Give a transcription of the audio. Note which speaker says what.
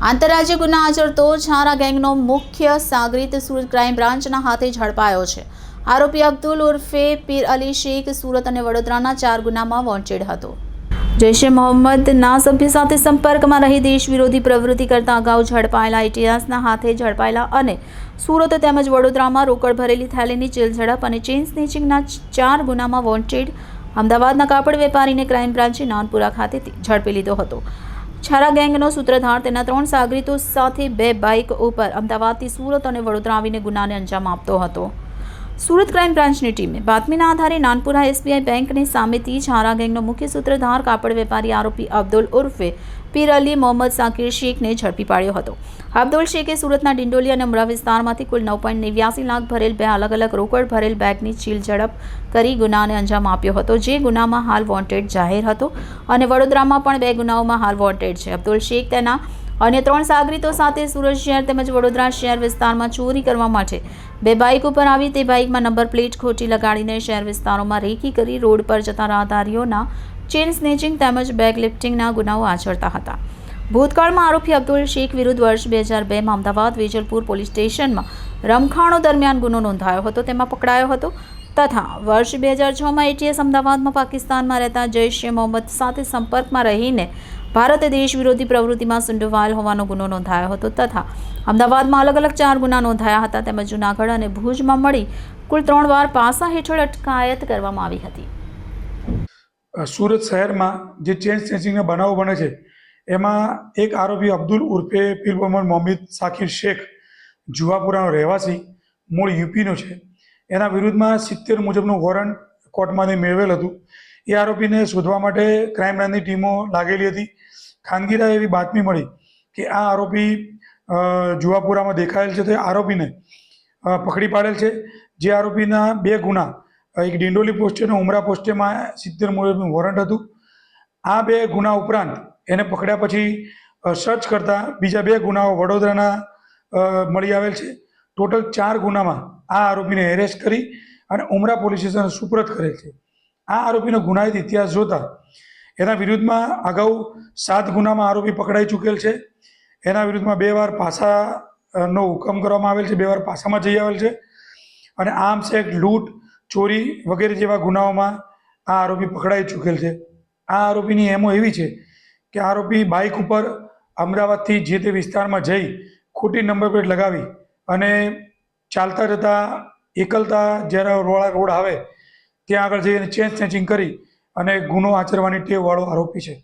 Speaker 1: આંતરરાજ્ય ગુના આચરતો છારા ગેંગનો મુખ્ય સાગરીત સુરત ક્રાઇમ બ્રાન્ચના હાથે ઝડપાયો છે। આરોપી અબ્દુલ ઉર્ફે પીર અલી શેખ સુરત અને વડોદરાના 4 ગુનામાં વોન્ટેડ હતો। જૈશે મોહમ્મદના સભ્ય સાથે સંપર્કમાં રહી દેશ વિરોધી પ્રવૃત્તિ કરતા અગાઉ ઝડપાયેલા ઇતિહાસના હાથે ઝડપાયેલા અને સુરત તેમજ વડોદરામાં રોકડ ભરેલી થેલીની ચીલઝડપ અને ચેઇન સ્નેચિંગના 4 ગુનામાં વોન્ટેડ અમદાવાદના કાપડ વેપારીને ક્રાઇમ બ્રાન્ચે નાનપુરા ખાતેથી ઝડપી લીધો હતો। છારા ગેંગનો સૂત્રધાર તેના 3 સાગરીતો સાથે 2 બાઇક ઉપર અમદાવાદથી સુરત અને વડોદરા આવીને ગુનાને અંજામ આપતો હતો। સુરત ક્રાઇમ બ્રાન્ચની ટીમે બાતમીના આધારે નાનપુરા એસબીઆઈ બેંકની સામેથી છારા ગેંગનો મુખ્ય સૂત્રધાર કાપડ વેપારી આરોપી અબ્દુલ ઉર્ફે પીર અલી મોહમ્મદ સાકિર શેખને ઝડપી પાડ્યો હતો। અબ્દુલ શેખે સુરતના ડિંડોલી અને ઉમરા વિસ્તારમાંથી કુલ 9.89 લાખ ભરેલ 2 અલગ અલગ રોકડ ભરેલ બેગની ચીલ ઝડપ કરી ગુનાને અંજામ આપ્યો હતો, જે ગુનામાં હાલ વોન્ટેડ જાહેર હતો અને વડોદરામાં પણ 2 ગુનાઓમાં હાલ વોન્ટેડ છે। અબ્દુલ શેખ તેના અન્ય 3 સાગરીતો સાથે સુરત શહેર તેમજ વડોદરા શહેર વિસ્તારમાં ચોરી કરવા માટે 2 બાઇક ઉપર આવી તે બાઇકમાં નંબર પ્લેટ ખોટી લગાડીને શહેર વિસ્તારોમાં રેકી કરી રોડ પર જતા રાહદારીઓના ચેઇન સ્નેચિંગ તેમજ બેગ લિફ્ટિંગના ગુનાઓ આચરતા હતા। ભૂતકાળમાં આરોપી અબ્દુલ શેખ વિરુદ્ધ વર્ષ 2002માં અમદાવાદ વેજલપુર પોલીસ સ્ટેશનમાં રમખાણો દરમિયાન ગુનો નોંધાયો હતો, તેમાં પકડાયો હતો તથા વર્ષ 2006માં એટીએસ અમદાવાદમાં પાકિસ્તાનમાં રહેતા જૈશે મોહમ્મદ સાથે સંપર્કમાં રહીને ભારતે દેશ વિરોધી પ્રવૃત્તિમાં સંડોવાયેલ હોવાનો ગુનો નોંધાયો હતો તથા અમદાવાદમાં અલગ અલગ 4 ગુના નોંધાયા હતા તેમજ જૂનાગઢ અને ભુજમાં મળી કુલ 3 વાર પાસા હેઠળ અટકાયત કરવામાં આવી હતી।
Speaker 2: સુરત શહેરમાં જે ચેઇન સ્નેચિંગના બનાવો બને છે એમાં એક આરોપી અબ્દુલ ઉર્ફે પીર મોહમ્મદ સાકિર શેખ જુહાપુરાનો રહેવાસી મૂળ યુપીનો છે। એના વિરુદ્ધમાં 70 મુજબનું વોરંટ કોર્ટમાંથી મેળવેલ હતું। એ આરોપીને શોધવા માટે ક્રાઇમ બ્રાન્ચની ટીમો લાગેલી હતી। ખાનગીરાએ એવી બાતમી મળી કે આ આરોપી જુહાપુરામાં દેખાયેલ છે, તો આરોપીને પકડી પાડેલ છે। જે આરોપીના 2 ગુના, એક ડિંડોલી પોસ્ટે અને ઉમરા પોસ્ટેમાં 70 મુજબનું વોરંટ હતું। આ 2 ગુના ઉપરાંત એને પકડ્યા પછી સર્ચ કરતા બીજા 2 ગુનાઓ વડોદરાના મળી આવેલ છે। ટોટલ 4 ગુનામાં આ આરોપીને એરેસ્ટ કરી અને ઉમરા પોલીસ સ્ટેશન સુપરત કરેલ છે। આ આરોપીનો ગુનાહિત ઇતિહાસ જોતા એના વિરુદ્ધમાં અગાઉ 7 ગુનામાં આરોપી પકડાઈ ચૂકેલ છે। એના વિરુદ્ધમાં 2 વાર પાસાનો હુકમ કરવામાં આવેલ છે, 2 વાર પાસામાં જઈ આવેલ છે અને આર્મ્સ એક્ટ, લૂંટ, ચોરી વગેરે જેવા ગુનાઓમાં આ આરોપી પકડાઈ ચૂકેલ છે। આ આરોપીની એમો એવી છે કે આરોપી બાઇક ઉપર અમદાવાદથી જે તે વિસ્તારમાં જઈ ખોટી નંબર પ્લેટ લગાવી અને ચાલતા જતા એકલતા જ્યારે રોડ આવે ત્યાં આગળ જઈને ચેઇન સ્નેચિંગ કરી અને ગુનો આચરવાની ટેવવાળો આરોપી છે।